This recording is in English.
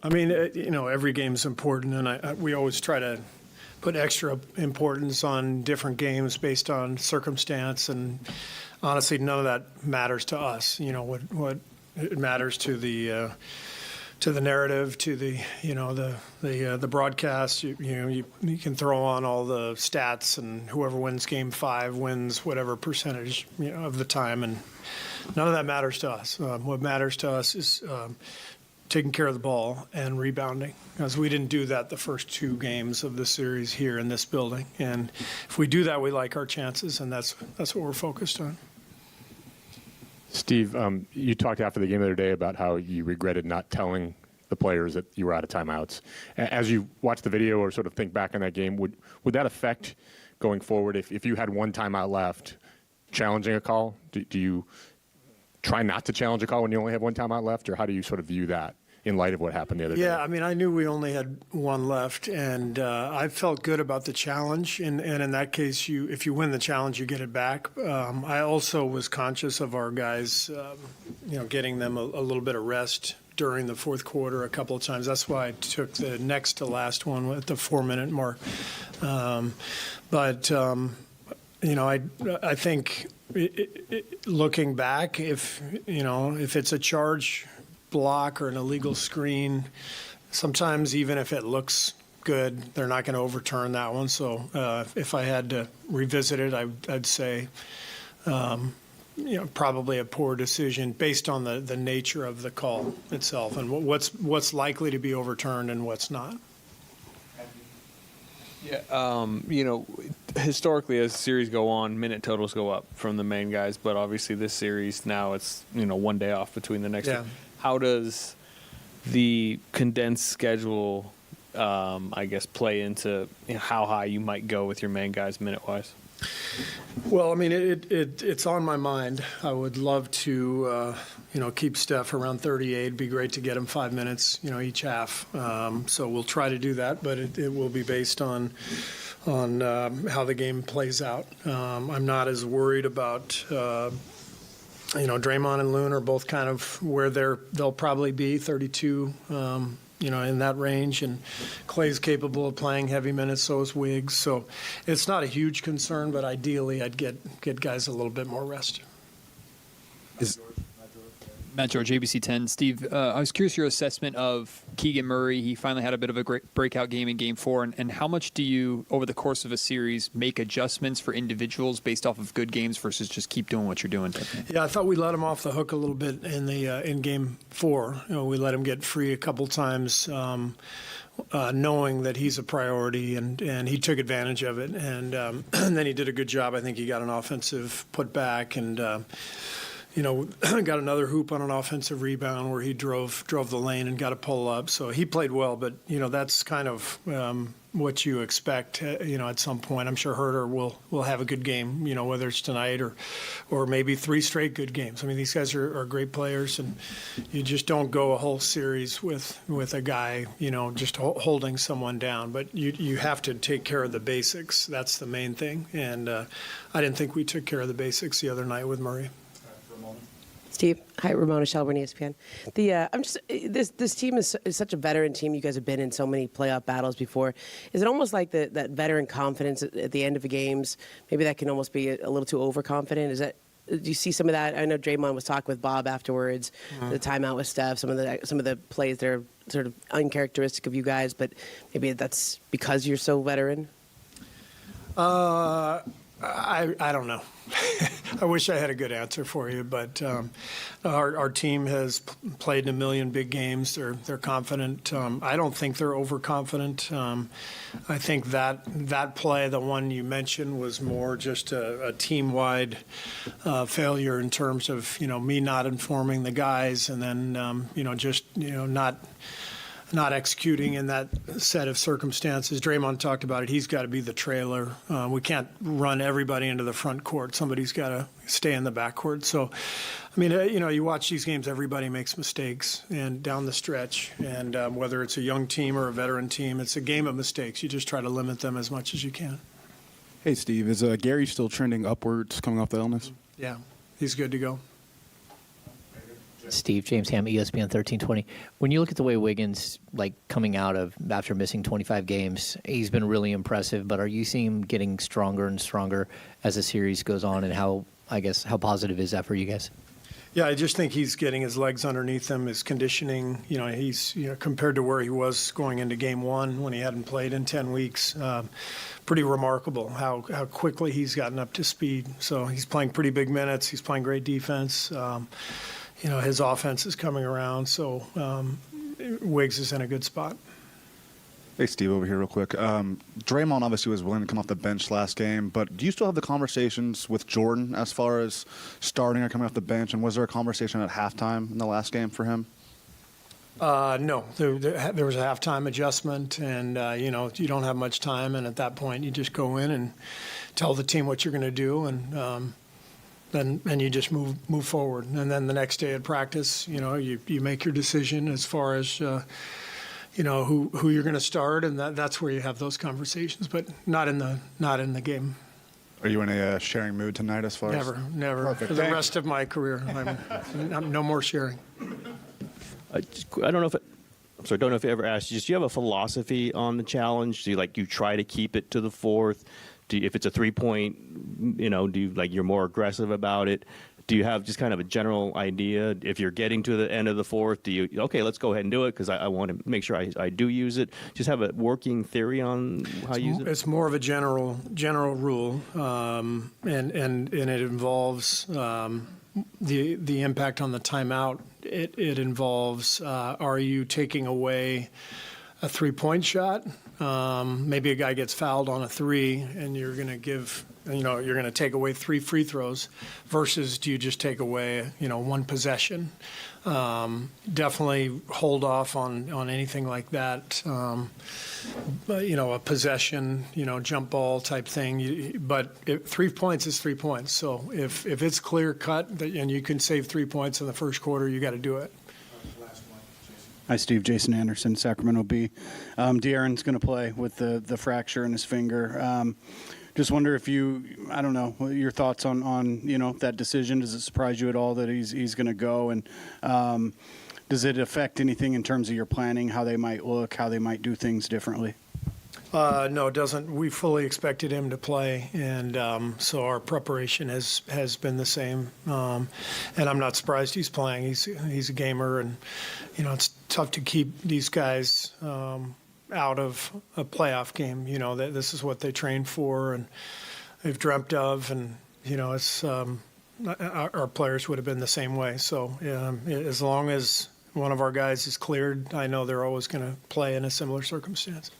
I mean, every game's important, and we always try to put extra importance on different games based on circumstance, and honestly, none of that matters to us. What it matters to the narrative, to the broadcast. You can throw on all the stats, and whoever wins Game 5 wins whatever percentage of the time, and none of that matters to us. What matters to us is taking care of the ball and rebounding, because we didn't do that the first 2 games of the series here in this building. And if we do that, we like our chances, and that's what we're focused on. Steve, you talked after the game the other day about how you regretted not telling the players that you were out of timeouts. As you watch the video or sort of think back on that game, would that affect going forward if you had one timeout left, challenging a call? Do you try not to challenge a call when you only have one timeout left, or how do you sort of view that in light of what happened the other day? Yeah, I mean, I knew we only had one left, and I felt good about the challenge. And in that case, if you win the challenge, you get it back. I also was conscious of our guys, getting them a little bit of rest during the fourth quarter a couple of times. That's why I took the next to last one at the 4-minute mark. I think looking back, if it's a charge block or an illegal screen, sometimes even if it looks good, they're not going to overturn that one. So if I had to revisit it, I'd say probably a poor decision based on the nature of the call itself and what's likely to be overturned and what's not. Yeah, historically as series go on, minute totals go up from the main guys, but obviously this series now it's, 1 day off between the next two. How does the condensed schedule, play into how high you might go with your main guys minute-wise? Well, I mean, it's on my mind. I would love to, keep Steph around 38. It'd be great to get him 5 minutes, each half. So we'll try to do that, but it will be based on how the game plays out. I'm not as worried about, Draymond and Loon are both kind of where they'll probably be, 32. In that range, and Clay's capable of playing heavy minutes, so is Wiggs. So it's not a huge concern, but ideally I'd get guys a little bit more rest. Matt George, ABC 10. Steve, I was curious your assessment of Keegan Murray. He finally had a bit of a great breakout game in Game 4, and how much do you, over the course of a series, make adjustments for individuals based off of good games versus just keep doing what you're doing? Yeah, I thought we let him off the hook a little bit in Game 4. We let him get free a couple times, knowing that he's a priority, and he took advantage of it. And then he did a good job. I think he got an offensive putback and got another hoop on an offensive rebound where he drove the lane and got a pull up. So he played well, but that's kind of what you expect. At some point, I'm sure Herter will have a good game. Whether it's tonight or maybe 3 straight good games. I mean, these guys are great players, and you just don't go a whole series with a guy just holding someone down. But you have to take care of the basics. That's the main thing. And I didn't think we took care of the basics the other night with Murray. Steve, hi, Ramona Shelburne, ESPN. This team is such a veteran team. You guys have been in so many playoff battles before. Is it almost like that veteran confidence at the end of the games? Maybe that can almost be a little too overconfident. Do you see some of that? I know Draymond was talking with Bob afterwards. The timeout with Steph. Some of the plays that are sort of uncharacteristic of you guys, but maybe that's because you're so veteran. I don't know. I wish I had a good answer for you, but our team has played in a million big games. They're confident. I don't think they're overconfident. I think that play, the one you mentioned, was more just a team-wide failure in terms of me not informing the guys, and then not executing in that set of circumstances. Draymond talked about it. He's got to be the trailer. We can't run everybody into the front court. Somebody's got to stay in the back court. So, I mean, you watch these games, everybody makes mistakes and down the stretch. And whether it's a young team or a veteran team, it's a game of mistakes. You just try to limit them as much as you can. Hey, Steve, is Gary still trending upwards coming off the illness? Yeah, he's good to go. Steve, James Ham, ESPN 1320. When you look at the way Wiggins, like coming out of after missing 25 games, he's been really impressive. But are you seeing him getting stronger and stronger as the series goes on? And how positive is that for you guys? Yeah, I just think he's getting his legs underneath him, his conditioning. He's compared to where he was going into Game 1 when he hadn't played in 10 weeks. Pretty remarkable how quickly he's gotten up to speed. So he's playing pretty big minutes. He's playing great defense. His offense is coming around. So Wiggs is in a good spot. Hey, Steve, over here real quick. Draymond obviously was willing to come off the bench last game, but do you still have the conversations with Jordan as far as starting or coming off the bench? And was there a conversation at halftime in the last game for him? No, there was a halftime adjustment, and you don't have much time, and at that point you just go in and tell the team what you're going to do, and then you just move forward. And then the next day at practice, you make your decision as far as who you're going to start, and that's where you have those conversations, but not in the game. Are you in a sharing mood tonight as far as? Never. Perfect. For the rest of my career, I'm no more sharing. I don't know if I ever asked you. Do you have a philosophy on the challenge? Do you try to keep it to the fourth? If it's a 3-point, do you you're more aggressive about it? Do you have just kind of a general idea? If you're getting to the end of the fourth, okay, let's go ahead and do it because I want to make sure I do use it. Just have a working theory on how you use it. It's more of a general rule, and it involves the impact on the timeout. It involves are you taking away a 3-point shot? Maybe a guy gets fouled on a 3, and you're going to take away 3 free throws, versus do you just take away one possession? Definitely hold off on anything like that. A possession, jump ball type thing. But 3 points is 3 points. So if it's clear cut and you can save 3 points in the first quarter, you got to do it. Hi, Steve. Jason Anderson, Sacramento Bee. De'Aaron's going to play with the fracture in his finger. Just wonder if I don't know, your thoughts on that decision. Does it surprise you at all that he's going to go? And does it affect anything in terms of your planning, how they might look, how they might do things differently? No, it doesn't. We fully expected him to play, and so our preparation has been the same. And I'm not surprised he's playing. He's a gamer, and it's tough to keep these guys out of a playoff game. This is what they train for, and they've dreamt of, and it's our players would have been the same way. So as long as one of our guys is cleared, I know they're always going to play in a similar circumstance.